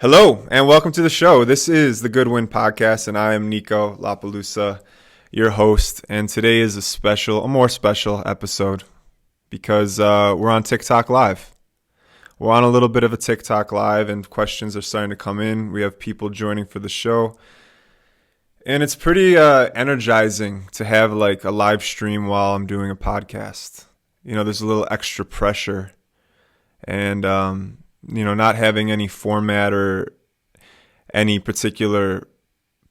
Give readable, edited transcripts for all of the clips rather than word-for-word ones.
Hello and welcome to the show. This is the Goodwind podcast, and I am Niko LaPelusa, your host. And today is a more special episode because we're on TikTok Live. We're on a little bit of a TikTok Live, and questions are starting to come in. We have people joining for the show, and it's pretty energizing to have like a live stream while I'm doing a podcast. You know, there's a little extra pressure, and not having any format or any particular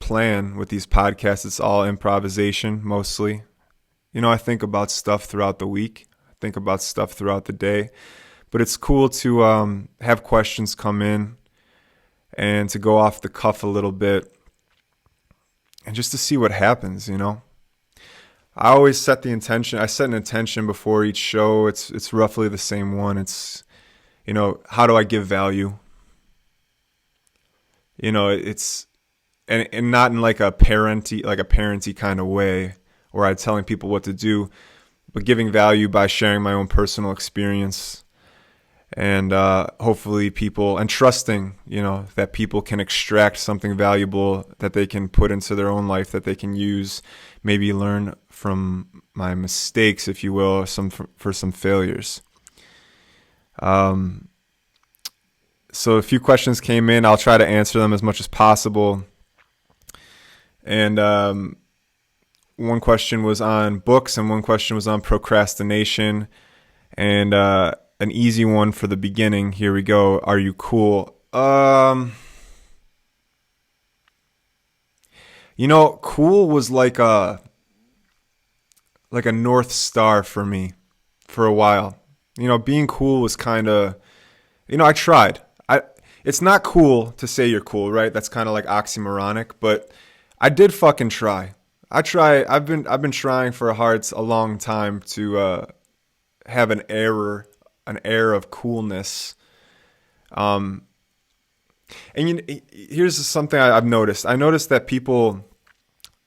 plan with these podcasts. It's all improvisation mostly. I think about stuff throughout the week. I think about stuff throughout the day. But it's cool to have questions come in and to go off the cuff a little bit and just to see what happens, I always set the intention. I set an intention before each show. It's roughly the same one. It's how do I give value? It's and not in like a parenty kind of way where I'm telling people what to do, but giving value by sharing my own personal experience and hopefully people and trusting, that people can extract something valuable that they can put into their own life that they can use, maybe learn from my mistakes, if you will, for some failures. So a few questions came in. I'll try to answer them as much as possible. And one question was on books and one question was on procrastination. And an easy one for the beginning. Here we go. Are you cool? Cool was like a North Star for me for a while. Being cool was kind of, I tried. It's not cool to say you're cool, right? That's kind of like oxymoronic, but I did fucking try. I've been trying for a long time to have an air of coolness. And here's something I've noticed. I noticed that people,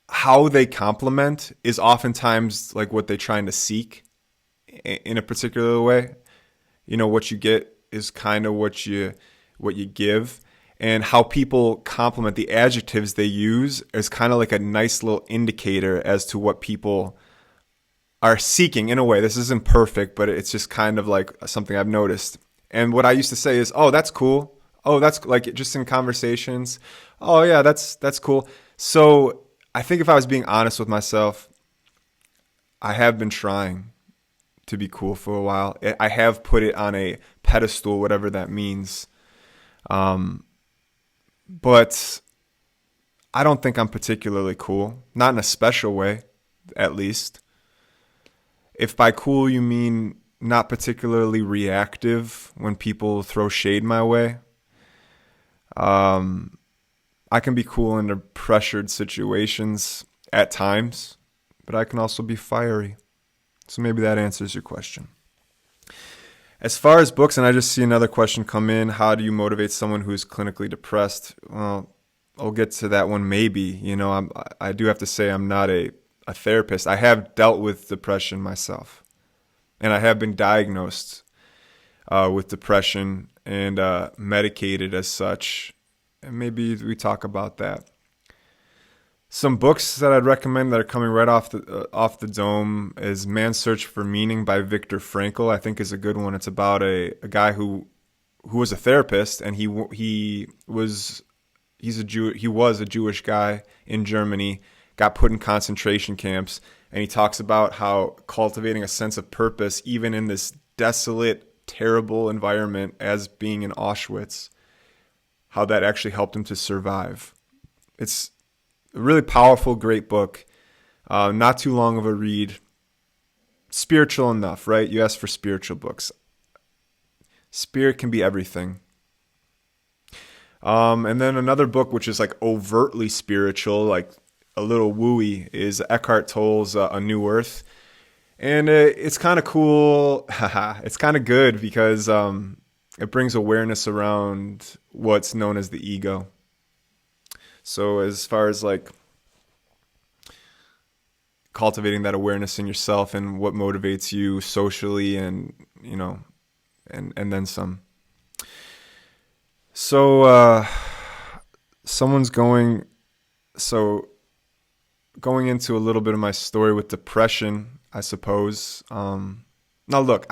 how they compliment is oftentimes like what they're trying to seek in a particular way. What you get is kind of what you give, and how people compliment, the adjectives they use is kind of like a nice little indicator as to what people are seeking in a way. This isn't perfect, but it's just kind of like something I've noticed. And what I used to say is, oh, that's cool. Oh, that's like just in conversations. Oh yeah, that's cool. So I think if I was being honest with myself, I have been trying to be cool for a while. I have put it on a pedestal, whatever that means. But I don't think I'm particularly cool. Not in a special way, at least. If by cool you mean not particularly reactive when people throw shade my way, I can be cool under pressured situations at times, but I can also be fiery. So maybe that answers your question. As far as books, and I just see another question come in, how do you motivate someone who's clinically depressed? Well, I'll get to that one maybe. I do have to say I'm not a therapist. I have dealt with depression myself, and I have been diagnosed with depression and medicated as such. And maybe we talk about that. Some books that I'd recommend that are coming right off the dome is Man's Search for Meaning by Viktor Frankl. I think is a good one. It's about a guy who was a therapist, and he was a Jewish guy in Germany, got put in concentration camps, and he talks about how cultivating a sense of purpose, even in this desolate, terrible environment as being in Auschwitz, how that actually helped him to survive. It's a really powerful, great book. Not too long of a read. Spiritual enough, right? You asked for spiritual books. Spirit can be everything. And then another book which is like overtly spiritual, like a little wooey, is Eckhart Tolle's A New Earth. And it's kind of cool. It's kind of good because it brings awareness around what's known as the ego. So as far as like cultivating that awareness in yourself and what motivates you socially and, and then some. So, someone's going, so going into a little bit of my story with depression, I suppose. Now look,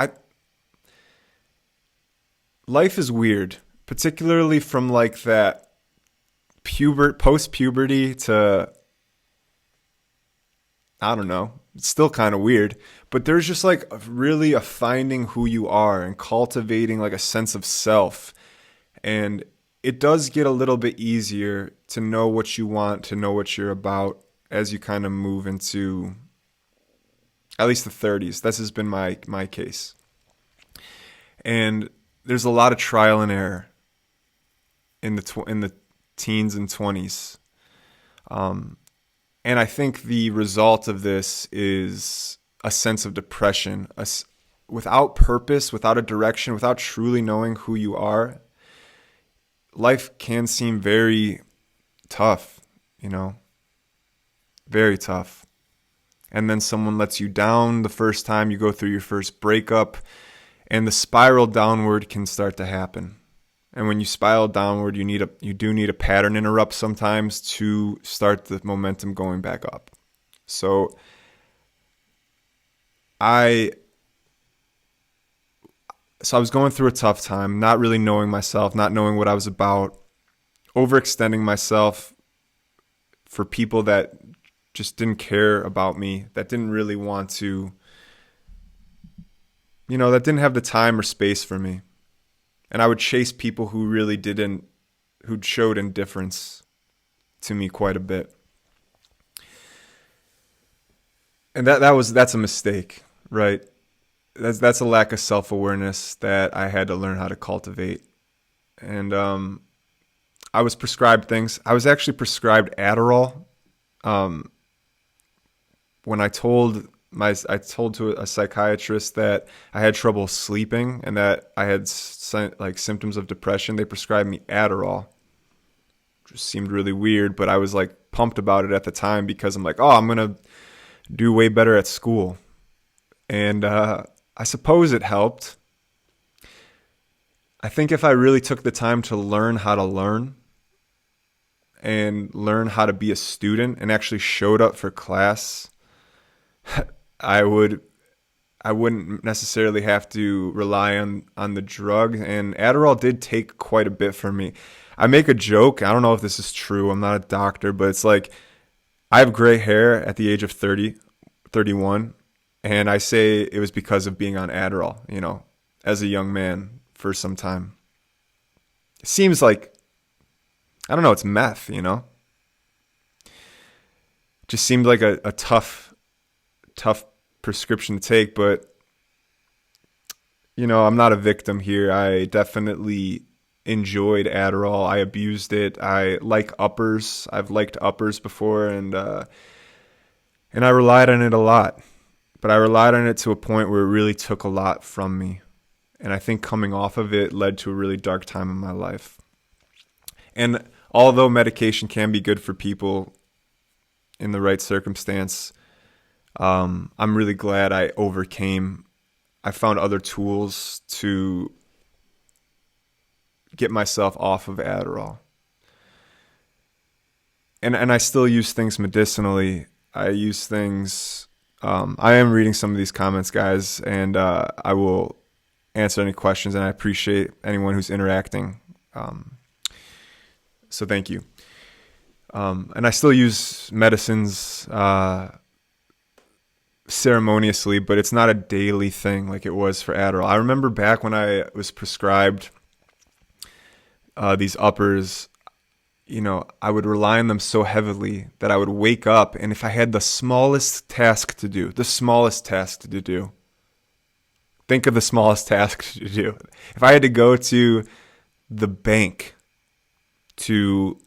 life is weird, particularly from like that post puberty to, I don't know. It's still kind of weird, but there's just like really a finding who you are and cultivating like a sense of self. And it does get a little bit easier to know what you want, to know what you're about as you kind of move into at least the 30s. This has been my case. And there's a lot of trial and error in the teens and 20s. And I think the result of this is a sense of depression, without purpose, without a direction, without truly knowing who you are. Life can seem very tough, very tough. And then someone lets you down the first time you go through your first breakup, and the spiral downward can start to happen. And when you spiral downward, you do need a pattern interrupt sometimes to start the momentum going back up. So I was going through a tough time, not really knowing myself, not knowing what I was about, overextending myself for people that just didn't care about me, that didn't really want to, that didn't have the time or space for me. And I would chase people who really who showed indifference to me quite a bit. And that's a mistake, right? That's a lack of self-awareness that I had to learn how to cultivate. And I was prescribed things. I was actually prescribed Adderall. When I told to a psychiatrist that I had trouble sleeping and that I had like symptoms of depression, they prescribed me Adderall. It just seemed really weird, but I was like pumped about it at the time because I'm like, oh, I'm going to do way better at school. And I suppose it helped. I think if I really took the time to learn how to learn and learn how to be a student and actually showed up for class, I wouldn't necessarily have to rely on the drug. And Adderall did take quite a bit for me. I make a joke. I don't know if this is true. I'm not a doctor, but it's like I have gray hair at the age of 31. And I say it was because of being on Adderall, as a young man for some time. It seems like, I don't know, it's meth, Just seemed like a tough prescription to take, but, I'm not a victim here. I definitely enjoyed Adderall. I abused it. I like uppers. I've liked uppers before, and I relied on it a lot. But I relied on it to a point where it really took a lot from me. And I think coming off of it led to a really dark time in my life. And although medication can be good for people in the right circumstance, I'm really glad I overcame. I found other tools to get myself off of Adderall. And I still use things medicinally. I use things... I am reading some of these comments, guys, and I will answer any questions, and I appreciate anyone who's interacting. So thank you. And I still use medicines ceremoniously, but it's not a daily thing like it was for Adderall. I remember back when I was prescribed these uppers, I would rely on them so heavily that I would wake up, and if I had the smallest task to do, think of the smallest task to do. If I had to go to the bank to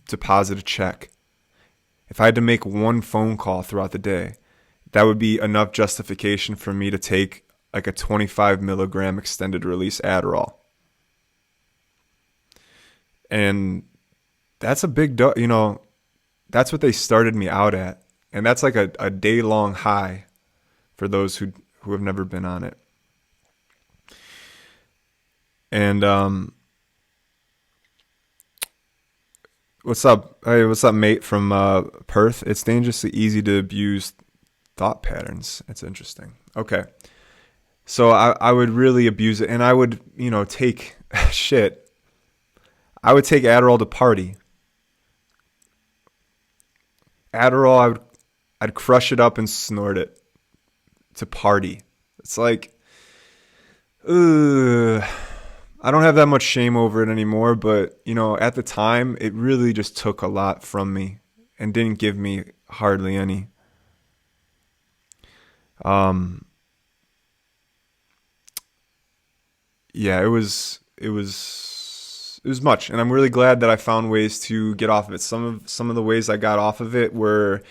deposit a check, if I had to make one phone call throughout the day, that would be enough justification for me to take like a 25 milligram extended release Adderall. And that's a big, that's what they started me out at. And that's like a day-long high for those who have never been on it. And what's up? Hey, what's up, mate from Perth? It's dangerously easy to abuse thought patterns. It's interesting. Okay. So I would really abuse it, and I would, take shit. I would take Adderall to party. Adderall, I'd crush it up and snort it to party. It's like, ugh. I don't have that much shame over it anymore, but at the time, it really just took a lot from me and didn't give me hardly any. Um, yeah, it was much, and I'm really glad that I found ways to get off of it. Some of the ways I got off of it were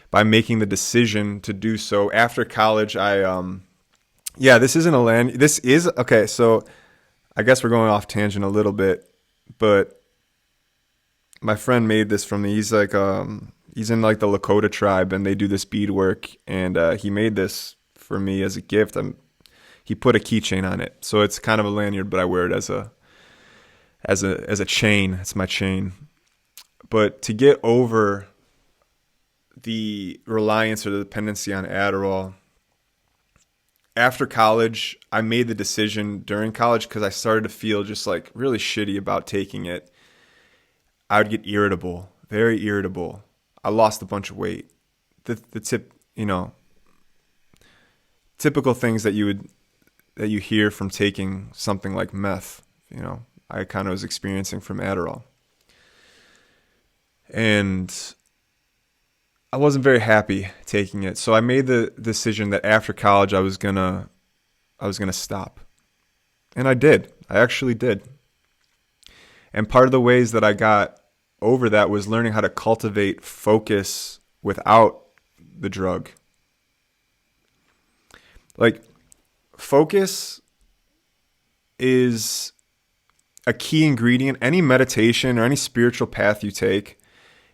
by making the decision to do so after college. Yeah, this isn't a land. This is okay. So I guess we're going off tangent a little bit, but my friend made this for me. He's in like the Lakota tribe, and they do this beadwork, and he made this for me as a gift. He put a keychain on it, so it's kind of a lanyard, but I wear it as a chain. It's my chain. But to get over the reliance or the dependency on Adderall, after college, I made the decision during college because I started to feel just like really shitty about taking it. I would get irritable, very irritable. I lost a bunch of weight. Typical things that you hear from taking something like meth. I kind of was experiencing from Adderall, and I wasn't very happy taking it. So I made the decision that after college I was gonna stop. And I did. I actually did. And part of the ways that I got over that was learning how to cultivate focus without the drug. Like, focus is a key ingredient. Any meditation or any spiritual path you take,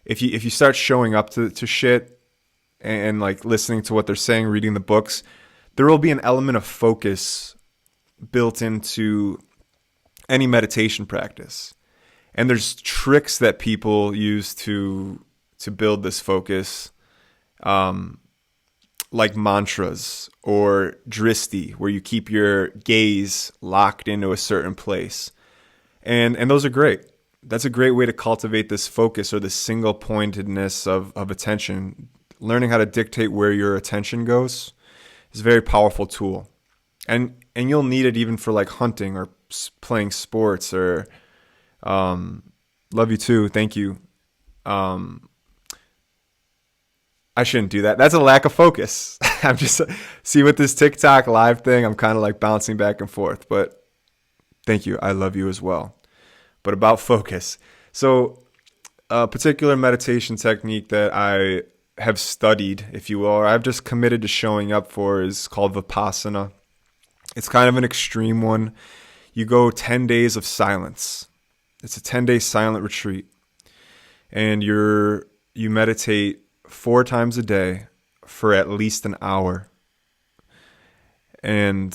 if you start showing up to shit and like listening to what they're saying, reading the books, there will be an element of focus built into any meditation practice. And there's tricks that people use to build this focus, like mantras or dristi, where you keep your gaze locked into a certain place. And those are great. That's a great way to cultivate this focus or this single pointedness of attention. Learning how to dictate where your attention goes is a very powerful tool. And you'll need it even for like hunting or playing sports or love you too. Thank you. I shouldn't do that. That's a lack of focus. I'm just see with this TikTok live thing, I'm kind of like bouncing back and forth, but thank you. I love you as well. But about focus. So a particular meditation technique that I have studied, if you will, or I've just committed to showing up for is called Vipassana. It's kind of an extreme one. You go 10 days of silence. It's a 10-day silent retreat. And you meditate 4 times a day for at least an hour. And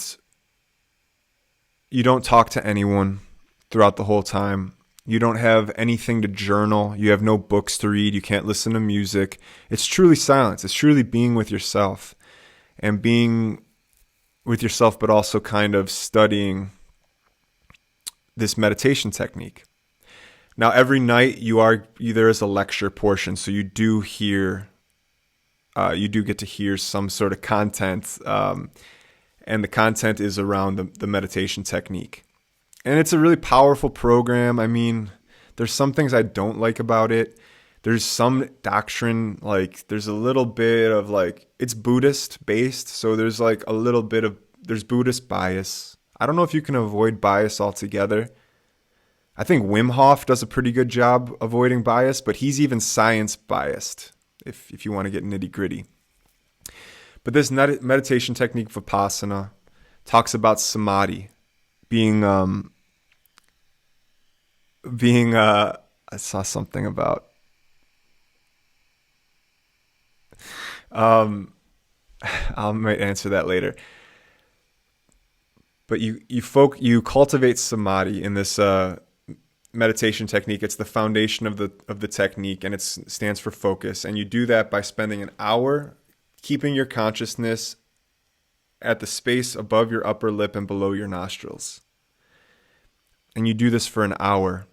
you don't talk to anyone throughout the whole time. You don't have anything to journal. You have no books to read. You can't listen to music. It's truly silence. It's truly being with yourself and being with yourself, but also kind of studying this meditation technique. Now, every night there is a lecture portion, so you do get to hear some sort of content, and the content is around the meditation technique. And it's a really powerful program. I mean, there's some things I don't like about it. There's some doctrine, like there's a little bit of like, it's Buddhist based. So there's like a little bit of, there's Buddhist bias. I don't know if you can avoid bias altogether. I think Wim Hof does a pretty good job avoiding bias, but he's even science biased if you want to get nitty gritty. But this meditation technique, Vipassana, talks about samadhi being I saw something about I might answer that later. But you cultivate samadhi in this meditation technique. It's the foundation of the technique, and it stands for focus. And you do that by spending an hour keeping your consciousness at the space above your upper lip and below your nostrils. And you do this for an hour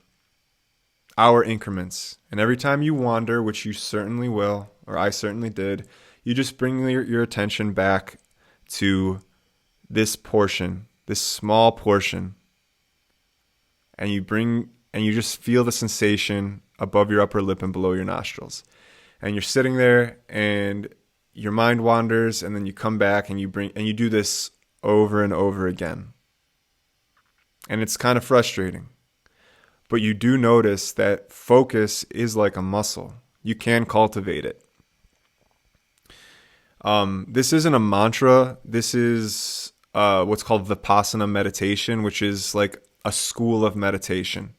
increments. And every time you wander, which you certainly will, or I certainly did, you just bring your attention back to this portion, this small portion, and you just feel the sensation above your upper lip and below your nostrils. And you're sitting there and your mind wanders, and then you come back and you do this over and over again. And it's kind of frustrating. But you do notice that focus is like a muscle. You can cultivate it. This isn't a mantra. This is what's called Vipassana meditation, which is like a school of meditation.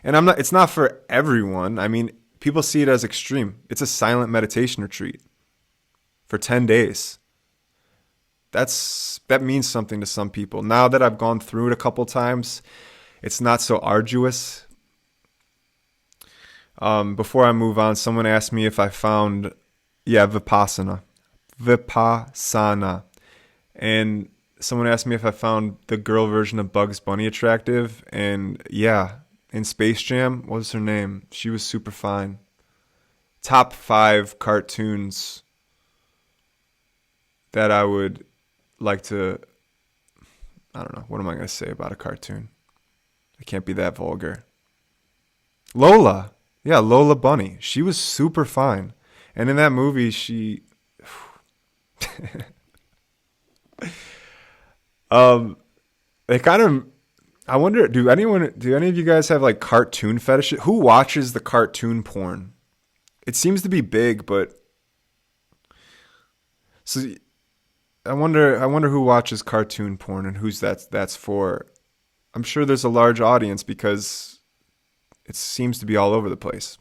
And it's not for everyone. I mean, people see it as extreme. It's a silent meditation retreat for 10 days. That means something to some people. Now that I've gone through it a couple times, it's not so arduous. Before I move on, someone asked me if I found, Vipassana. And someone asked me if I found the girl version of Bugs Bunny attractive. And yeah, in Space Jam, what was her name? She was super fine. Top 5 cartoons that I would like to, I don't know, what am I going to say about a cartoon? I can't be that vulgar. Lola. Yeah, Lola Bunny. She was super fine. And in that movie, she... they kind of... I wonder, do any of you guys have like cartoon fetishes? Who watches the cartoon porn? It seems to be big, but... So... I wonder who watches cartoon porn and who's that's for. I'm sure there's a large audience because it seems to be all over the place.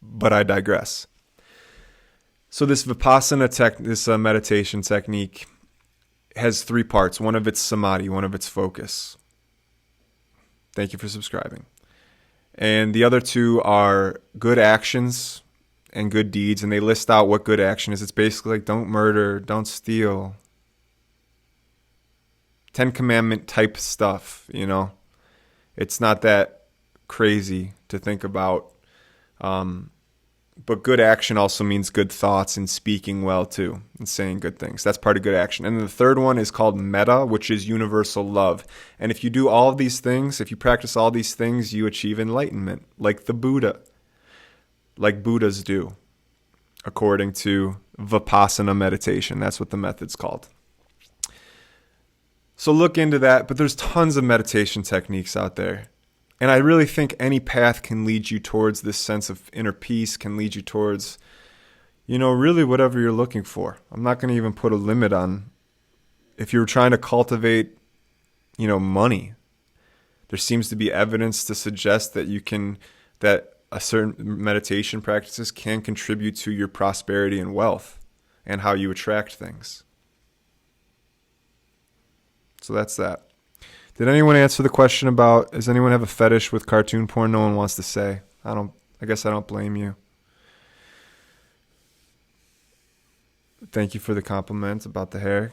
But I digress. So this Vipassana meditation technique has 3 parts. One of it's samadhi, one of it's focus. Thank you for subscribing. And the other 2 are good actions and good deeds, and they list out what good action is. It's basically like don't murder, don't steal. 10 Commandment type stuff, you know. It's not that crazy to think about. But good action also means good thoughts and speaking well too, and saying good things. That's part of good action. And then the third one is called metta, which is universal love. And if you do all of these things, if you practice all these things, you achieve enlightenment, like the Buddha. Like Buddhas do, according to Vipassana meditation. That's what the method's called. So look into that, but there's tons of meditation techniques out there. And I really think any path can lead you towards this sense of inner peace, can lead you towards, really whatever you're looking for. I'm not going to even put a limit on if you're trying to cultivate, money. There seems to be evidence to suggest that that a certain meditation practices can contribute to your prosperity and wealth and how you attract things. So that's that. Did anyone answer the question about, does anyone have a fetish with cartoon porn? No one wants to say. I guess I don't blame you. Thank you for the compliment about the hair.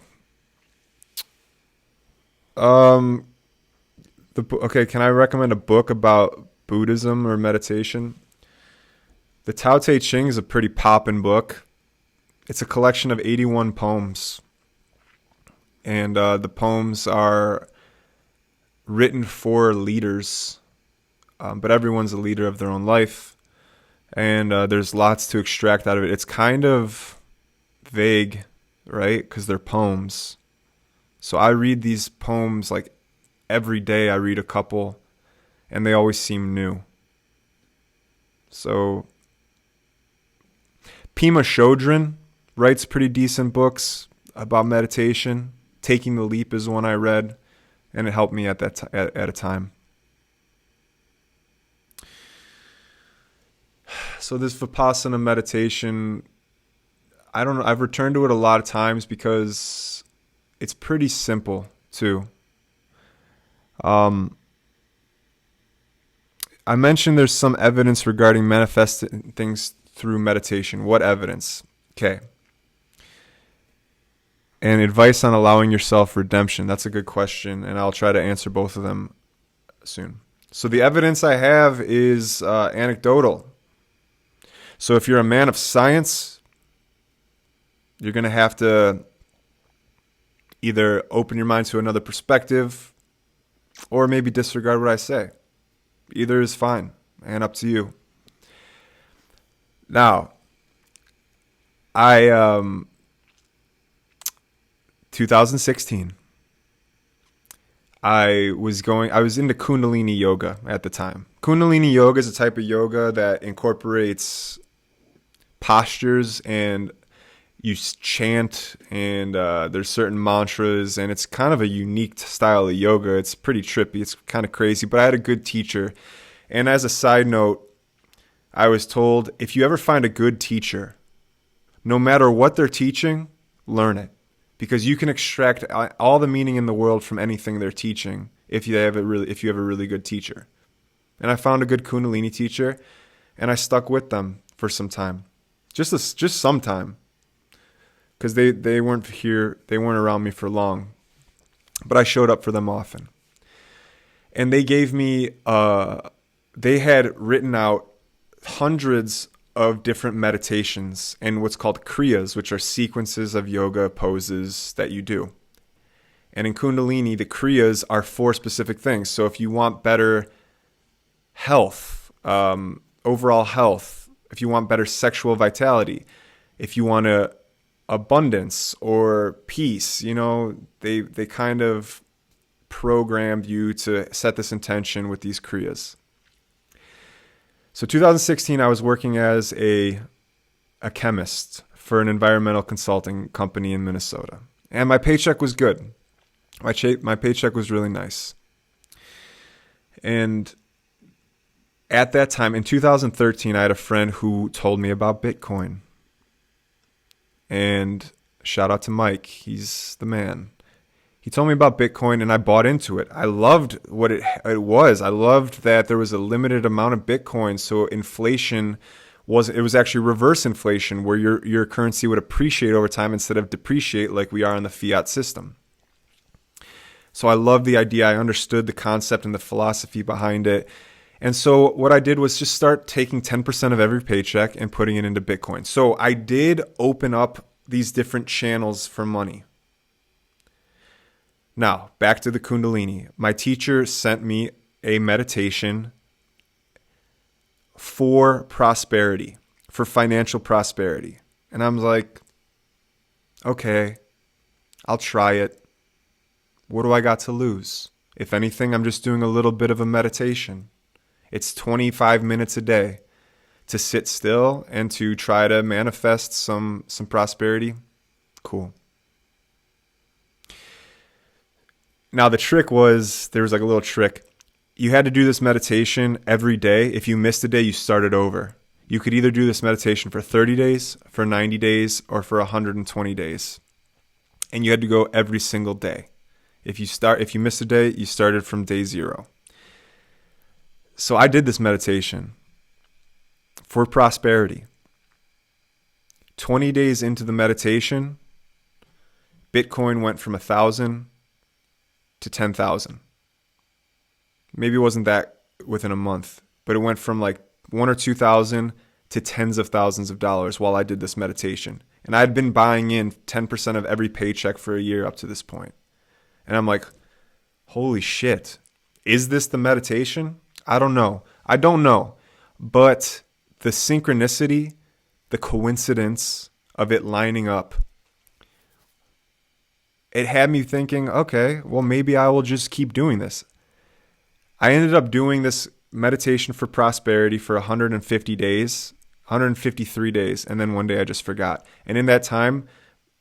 Okay, can I recommend a book about Buddhism or meditation? The Tao Te Ching is a pretty poppin' book. It's a collection of 81 poems. And the poems are written for leaders, but everyone's a leader of their own life. And there's lots to extract out of it. It's kind of vague, right? Because they're poems. So I read these poems like every day. I read a couple. And they always seem new. So, Pema Chodron writes pretty decent books about meditation. Taking the Leap is one I read, and it helped me at a time. So this Vipassana meditation, I don't know. I've returned to it a lot of times because it's pretty simple too. I mentioned there's some evidence regarding manifesting things through meditation. What evidence? Okay. And advice on allowing yourself redemption. That's a good question, and I'll try to answer both of them soon. So the evidence I have is anecdotal. So if you're a man of science, you're going to have to either open your mind to another perspective or maybe disregard what I say. Either is fine and up to you. Now, 2016, I was into Kundalini yoga at the time. Kundalini yoga is a type of yoga that incorporates postures, and you chant, and there's certain mantras, and it's kind of a unique style of yoga. It's pretty trippy. It's kind of crazy, but I had a good teacher. And as a side note, I was told, if you ever find a good teacher, no matter what they're teaching, learn it. Because you can extract all the meaning in the world from anything they're teaching if you have a really good teacher. And I found a good Kundalini teacher, and I stuck with them for some time, just some time, because they weren't here, they weren't around me for long, but I showed up for them often. And they gave me, they had written out hundreds of different meditations and what's called kriyas, which are sequences of yoga poses that you do. And in Kundalini, the kriyas are for specific things. So if you want better health, overall health, if you want better sexual vitality, if you want abundance or peace, they kind of programmed you to set this intention with these kriyas. So 2016, I was working as a chemist for an environmental consulting company in Minnesota. And my paycheck was good. My paycheck was really nice. And at that time, in 2013, I had a friend who told me about Bitcoin. And shout out to Mike. He's the man. He told me about Bitcoin, and I bought into it. I loved what it was. I loved that there was a limited amount of Bitcoin, so inflation was actually reverse inflation, where your currency would appreciate over time instead of depreciate like we are in the fiat system. So I loved the idea. I understood the concept and the philosophy behind it. And so what I did was just start taking 10% of every paycheck and putting it into Bitcoin. So I did open up these different channels for money. Now, back to the Kundalini. My teacher sent me a meditation for prosperity, for financial prosperity. And I'm like, okay, I'll try it. What do I got to lose? If anything, I'm just doing a little bit of a meditation. It's 25 minutes a day to sit still and to try to manifest some prosperity. Cool. Now, the trick was, there was like a little trick. You had to do this meditation every day. If you missed a day, you started over. You could either do this meditation for 30 days, for 90 days, or for 120 days. And you had to go every single day. If you missed a day, you started from day 0. So I did this meditation for prosperity. 20 days into the meditation, Bitcoin went from 1,000 to 10,000. Maybe it wasn't that within a month, but it went from like 1,000 or 2,000 to tens of thousands of dollars while I did this meditation. And I'd been buying in 10% of every paycheck for a year up to this point. And I'm like, holy shit, is this the meditation? I don't know. But the synchronicity, the coincidence of it lining up, it had me thinking, okay, well, maybe I will just keep doing this. I ended up doing this meditation for prosperity for 153 days, and then one day I just forgot. And in that time,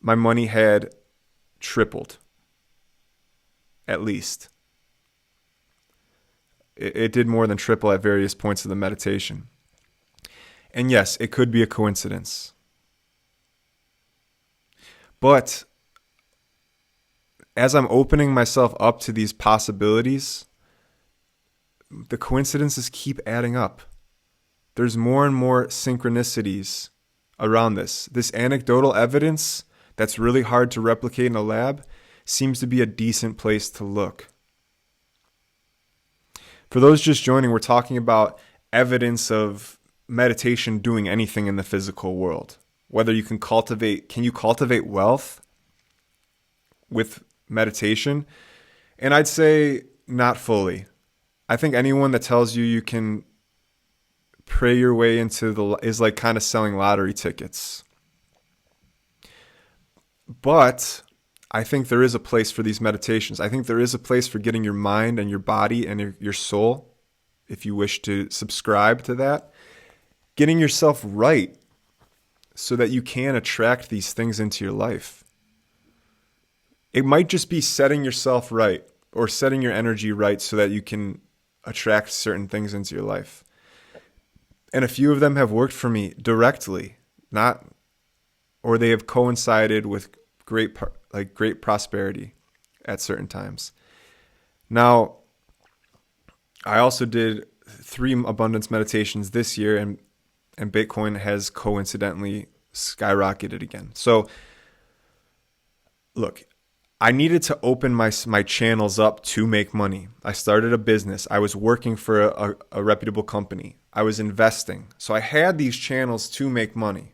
my money had tripled, at least. It did more than triple at various points of the meditation. And yes, it could be a coincidence. But as I'm opening myself up to these possibilities, the coincidences keep adding up. There's more and more synchronicities around this. This anecdotal evidence that's really hard to replicate in a lab seems to be a decent place to look. For those just joining, we're talking about evidence of meditation doing anything in the physical world. Whether you can you cultivate wealth with meditation? And I'd say not fully. I think anyone that tells you you can pray your way into is like kind of selling lottery tickets. But I think there is a place for these meditations. I think there is a place for getting your mind and your body and your soul, if you wish to subscribe to that, getting yourself right so that you can attract these things into your life. It might just be setting yourself right or setting your energy right so that you can attract certain things into your life. And a few of them have worked for me directly, or they have coincided with great prosperity at certain times. Now, I also did 3 abundance meditations this year, and Bitcoin has coincidentally skyrocketed again. So, look, I needed to open my channels up to make money. I started a business. I was working for a reputable company. I was investing. So I had these channels to make money.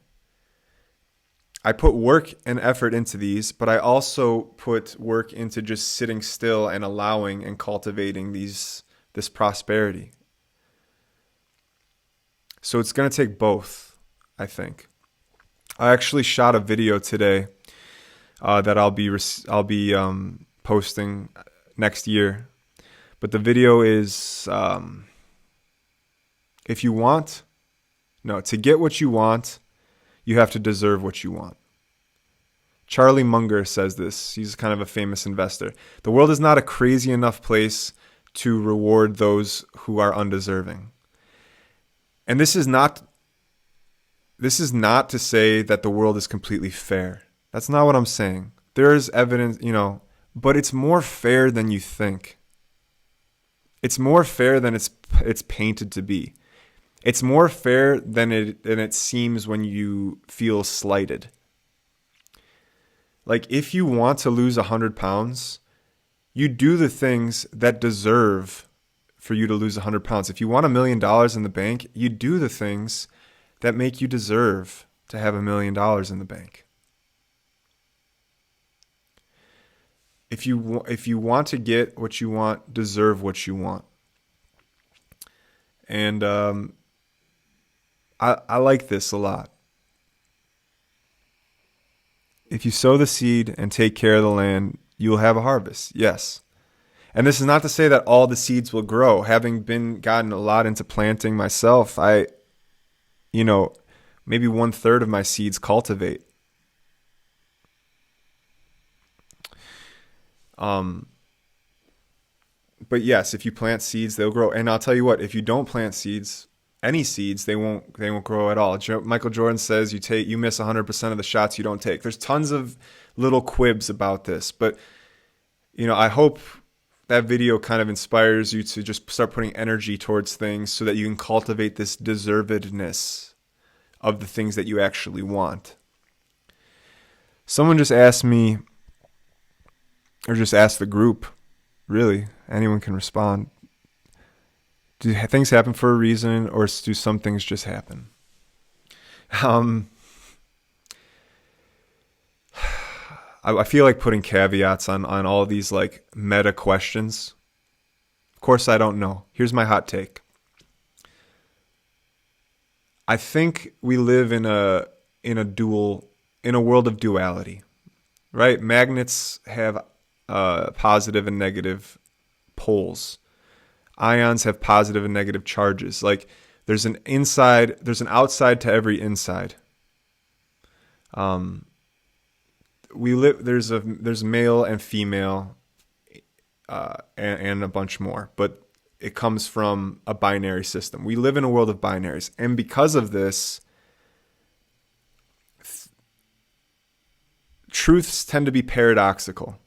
I put work and effort into these, but I also put work into just sitting still and allowing and cultivating this prosperity. So it's going to take both, I think. I actually shot a video today that I'll be posting next year. But the video is to get what you want, you have to deserve what you want. Charlie Munger says this. He's kind of a famous investor. The world is not a crazy enough place to reward those who are undeserving. And this is not to say that the world is completely fair. That's not what I'm saying. There is evidence, but it's more fair than you think. It's more fair than it's painted to be. It's more fair than it seems when you feel slighted. Like if you want to lose 100 pounds, you do the things that deserve for you to lose 100 pounds. If you want $1 million in the bank, you do the things that make you deserve to have $1 million in the bank. If you want to get what you want, deserve what you want. And I like this a lot. If you sow the seed and take care of the land, you will have a harvest. Yes. And this is not to say that all the seeds will grow. Having gotten a lot into planting myself, maybe 1/3 of my seeds cultivate. But yes, if you plant seeds, they'll grow. And I'll tell you what, if you don't plant seeds, any seeds, they won't grow at all. Michael Jordan says you miss 100% of the shots you don't take. There's tons of little quibs about this, but I hope that video kind of inspires you to just start putting energy towards things so that you can cultivate this deservedness of the things that you actually want. Someone just asked me, or just asked the group, really, anyone can respond. Do things happen for a reason, or do some things just happen? I feel like putting caveats on all of these like meta questions. Of course, I don't know. Here's my hot take. I think we live in a world of duality, right? Magnets have positive and negative poles. Ions have positive and negative charges. Like there's an outside to every inside. There's male and female, and a bunch more, but it comes from a binary system. We live in a world of binaries, and because of this, truths tend to be paradoxical,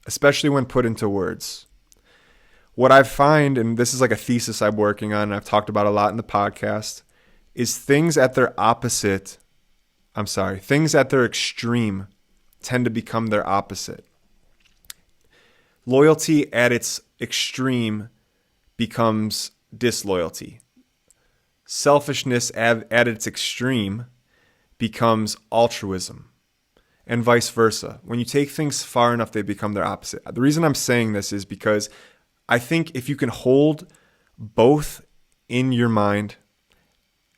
especially when put into words. What I find, and this is like a thesis I'm working on, and I've talked about a lot in the podcast, is things at their extreme tend to become their opposite. Loyalty at its extreme becomes disloyalty. Selfishness at its extreme becomes altruism, and vice versa. When you take things far enough, they become their opposite. The reason I'm saying this is because I think if you can hold both in your mind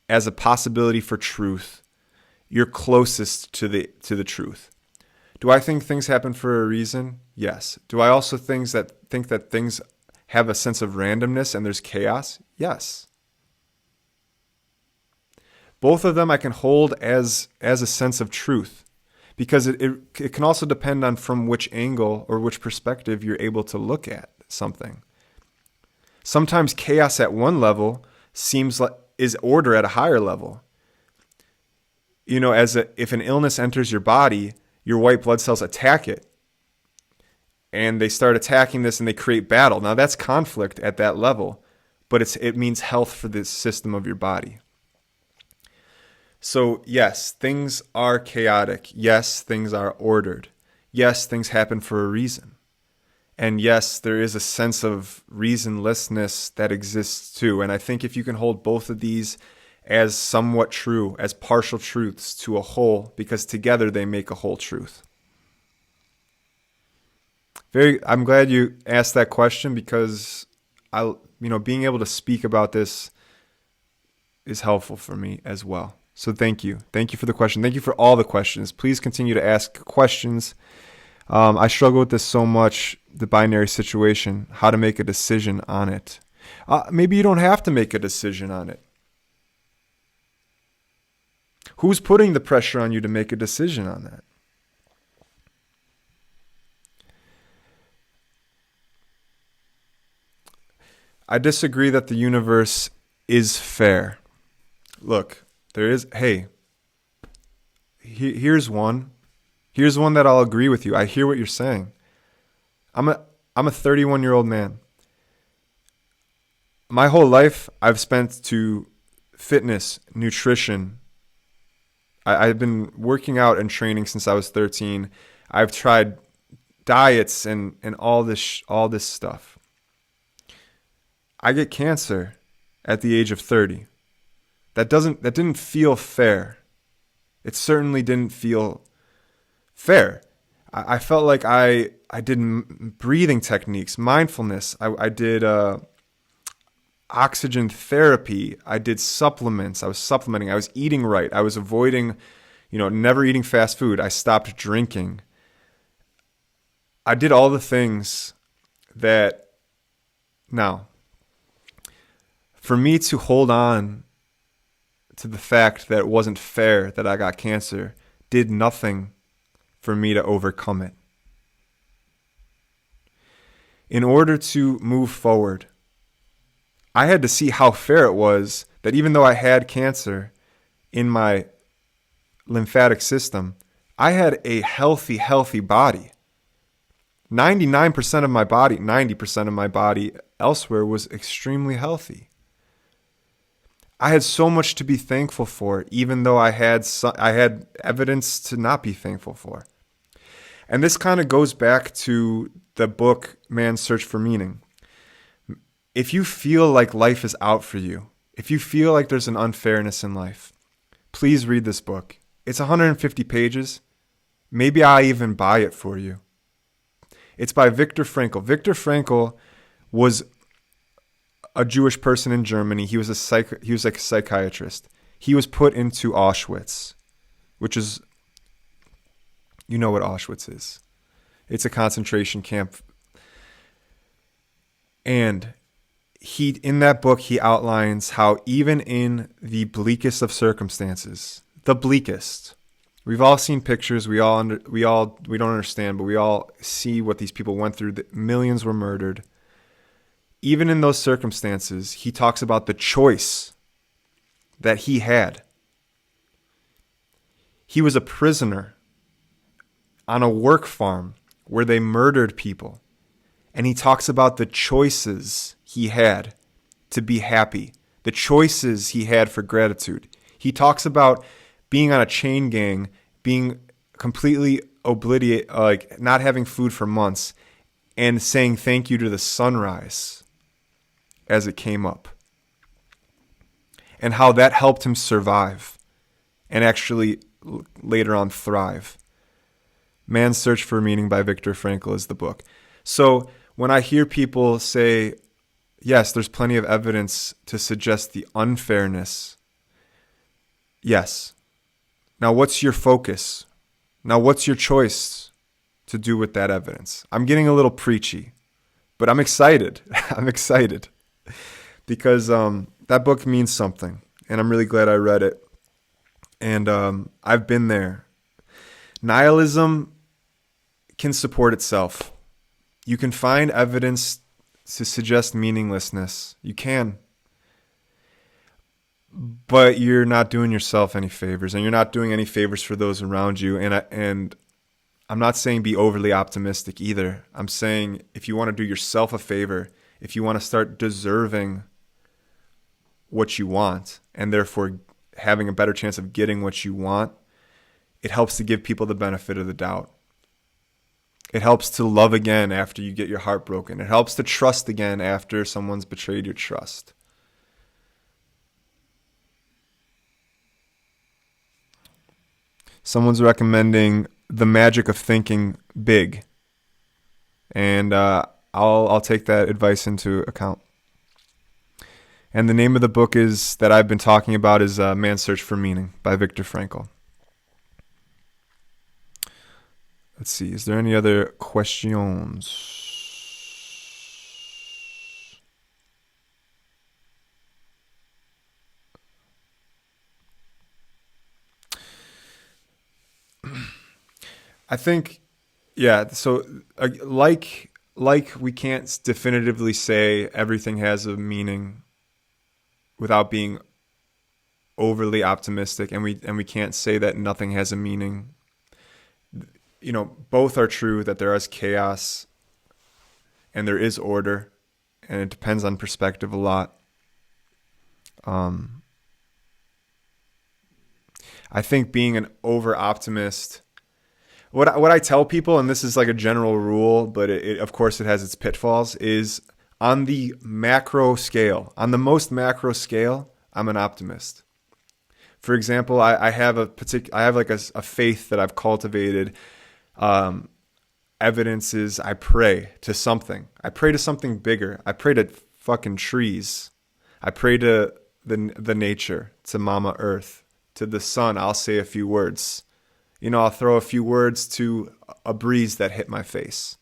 as a possibility for truth, you're closest to the truth. Do I think things happen for a reason? Yes. Do I also think that things have a sense of randomness and there's chaos? Yes. Both of them I can hold as a sense of truth, because it can also depend on from which angle or which perspective you're able to look at something. Sometimes chaos at one level seems like is order at a higher level. You know, if an illness enters your body, your white blood cells attack it. And they start attacking this and they create battle. Now that's conflict at that level, but it means health for the system of your body. So yes, things are chaotic. Yes, things are ordered. Yes, things happen for a reason. And yes, there is a sense of reasonlessness that exists too. And I think if you can hold both of these as somewhat true, as partial truths to a whole, because together they make a whole truth. I'm glad you asked that question, because being able to speak about this is helpful for me as well. So thank you. Thank you for the question. Thank you for all the questions. Please continue to ask questions. I struggle with this so much, the binary situation, how to make a decision on it. Maybe you don't have to make a decision on it. Who's putting the pressure on you to make a decision on that? I disagree that the universe is fair. Look, here's one. Here's one that I'll agree with you. I hear what you're saying. I'm a 31-year-old man. My whole life I've spent to fitness, nutrition. I've been working out and training since I was 13. I've tried diets and all this stuff. I get cancer at the age of 30. That didn't feel fair. It certainly didn't feel fair. I felt like I did breathing techniques, mindfulness. I did oxygen therapy. I did supplements. I was supplementing. I was eating right. I was avoiding, never eating fast food. I stopped drinking. I did all the things that now, for me to hold on to the fact that it wasn't fair that I got cancer did nothing for me to overcome it. In order to move forward, I had to see how fair it was that even though I had cancer in my lymphatic system, I had a healthy body. 90% of my body elsewhere was extremely healthy. I had so much to be thankful for, even though I had evidence to not be thankful for. And this kind of goes back to the book, Man's Search for Meaning. If you feel like life is out for you, if you feel like there's an unfairness in life, please read this book. It's 150 pages. Maybe I'll even buy it for you. It's by Viktor Frankl. Viktor Frankl was a Jewish person in Germany. He was like a psychiatrist. He was put into Auschwitz, which is, you know what Auschwitz is. It's a concentration camp. And in that book, he outlines how even in the bleakest of circumstances, the bleakest, we've all seen pictures, we don't understand, but we all see what these people went through. That millions were murdered. Even in those circumstances, he talks about the choice that he had. He was a prisoner on a work farm where they murdered people. And he talks about the choices he had to be happy, the choices he had for gratitude. He talks about being on a chain gang, being completely oblivious, like not having food for months, and saying thank you to the sunrise as it came up. And how that helped him survive and actually later on thrive. Man's Search for Meaning by Viktor Frankl is the book. So when I hear people say, yes, there's plenty of evidence to suggest the unfairness. Yes. Now what's your focus? Now what's your choice to do with that evidence? I'm getting a little preachy, but I'm excited. I'm excited because that book means something, and I'm really glad I read it. And I've been there. Nihilism can support itself. You can find evidence to suggest meaninglessness. You can. But you're not doing yourself any favors, and you're not doing any favors for those around you. And I'm not saying be overly optimistic either. I'm saying if you want to do yourself a favor, if you want to start deserving what you want, and therefore having a better chance of getting what you want, it helps to give people the benefit of the doubt. It helps to love again after you get your heart broken. It helps to trust again after someone's betrayed your trust. Someone's recommending The Magic of Thinking Big. And I'll take that advice into account. And the name of the book that I've been talking about is Man's Search for Meaning by Viktor Frankl. Let's see, is there any other questions? I think, yeah, so like we can't definitively say everything has a meaning without being overly optimistic, and we can't say that nothing has a meaning. You know, both are true, that there is chaos and there is order, and it depends on perspective a lot. I think being an over-optimist, what I tell people, and this is like a general rule, but of course it has its pitfalls, is on the macro scale, on the most macro scale, I'm an optimist. For example, I have a faith that I've cultivated. Evidence is I pray to something. I pray to something bigger. I pray to fucking trees. I pray to the nature, to Mama Earth, to the sun. I'll say a few words. You know, I'll throw a few words to a breeze that hit my face.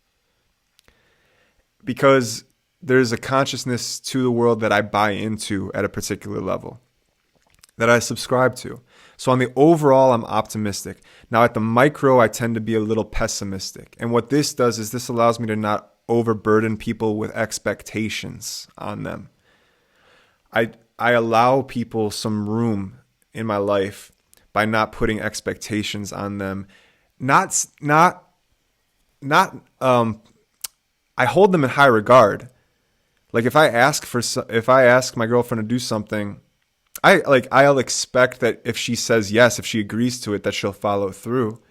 Because there's a consciousness to the world that I buy into at a particular level, that I subscribe to. So on the overall, I'm optimistic. Now at the micro, I tend to be a little pessimistic. And what this does is this allows me to not overburden people with expectations on them. I allow people some room in my life by not putting expectations on them. I hold them in high regard. Like if I ask my girlfriend to do something, I'll expect that if she says yes, if she agrees to it, that she'll follow through.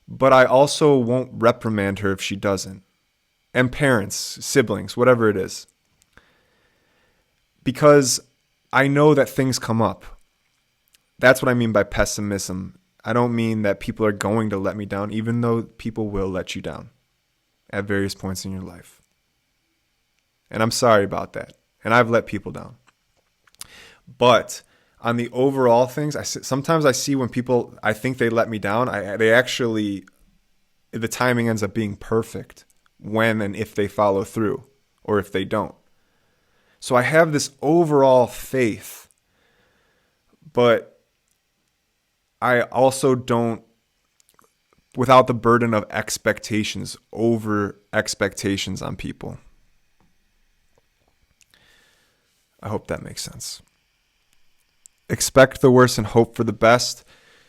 But I also won't reprimand her if she doesn't. And parents, siblings, whatever it is. Because I know that things come up. That's what I mean by pessimism. I don't mean that people are going to let me down, even though people will let you down at various points in your life. And I'm sorry about that. And I've let people down. But on the overall things, sometimes I see when people, I think they let me down, the timing ends up being perfect when and if they follow through or if they don't. So I have this overall faith, but I also don't, without the burden of expectations, over expectations on people. I hope that makes sense. Expect the worst and hope for the best.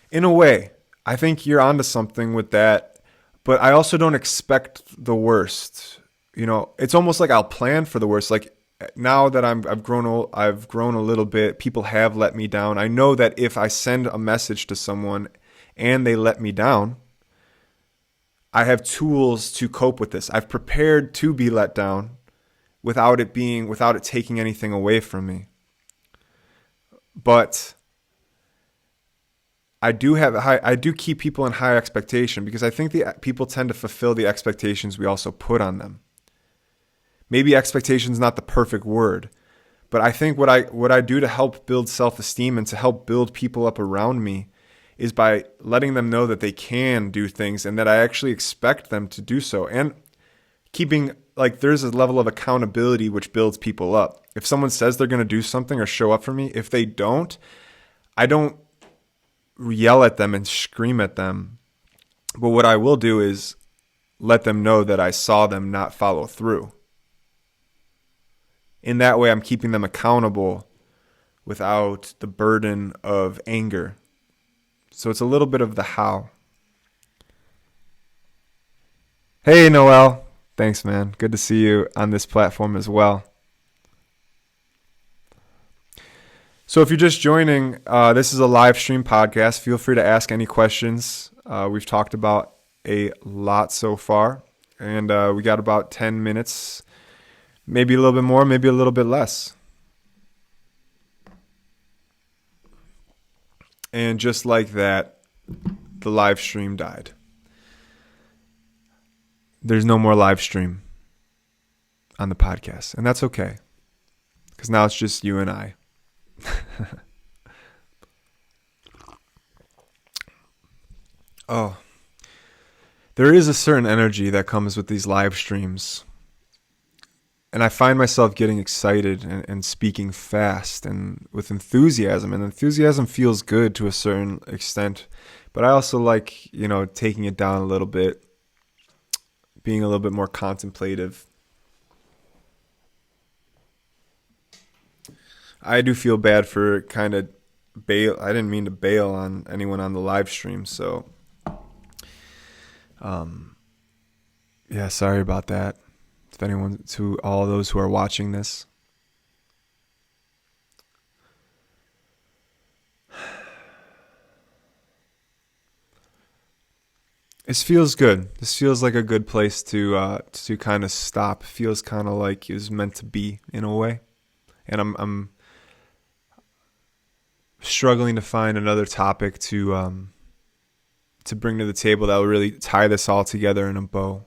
In a way, I think you're onto something with that, but I also don't expect the worst. it's almost like I'll plan for the worst. Like now that I've grown a little bit, people have let me down. I know that if I send a message to someone and they let me down, I have tools to cope with this. I've prepared to be let down without it taking anything away from me. But I do keep people in high expectation because I think the people tend to fulfill the expectations we also put on them. Maybe expectation is not the perfect word, but I think what I do to help build self-esteem and to help build people up around me is by letting them know that they can do things and that I actually expect them to do so. And keeping, like, there's a level of accountability which builds people up. If someone says they're going to do something or show up for me, if they don't, I don't yell at them and scream at them. But what I will do is let them know that I saw them not follow through. In that way, I'm keeping them accountable without the burden of anger. So it's a little bit of the how. Hey, Noel. Thanks, man. Good to see you on this platform as well. So if you're just joining, this is a live stream podcast. Feel free to ask any questions. We've talked about a lot so far, and we got about 10 minutes, maybe a little bit more, maybe a little bit less. And just like that, the live stream died. There's no more live stream on the podcast, and that's okay, because now it's just you and I. Oh, there is a certain energy that comes with these live streams. And I find myself getting excited and speaking fast and with enthusiasm. And enthusiasm feels good to a certain extent. But I also like, taking it down a little bit, being a little bit more contemplative. I do feel bad for kind of bail. I didn't mean to bail on anyone on the live stream. So, yeah, sorry about that. If anyone, to all those who are watching this. This feels good. This feels like a good place to kind of stop. It feels kind of like it was meant to be in a way. And I'm struggling to find another topic to bring to the table that will really tie this all together in a bow.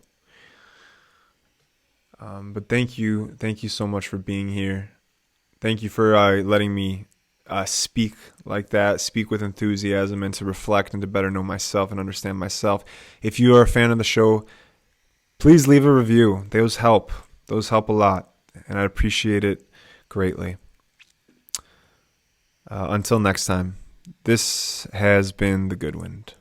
But thank you so much for being here. Thank you for letting me speak like that, speak with enthusiasm, and to reflect and to better know myself and understand myself. If you are a fan of the show, please leave a review. Those help a lot, and I appreciate it greatly. Until next time, this has been the Goodwind.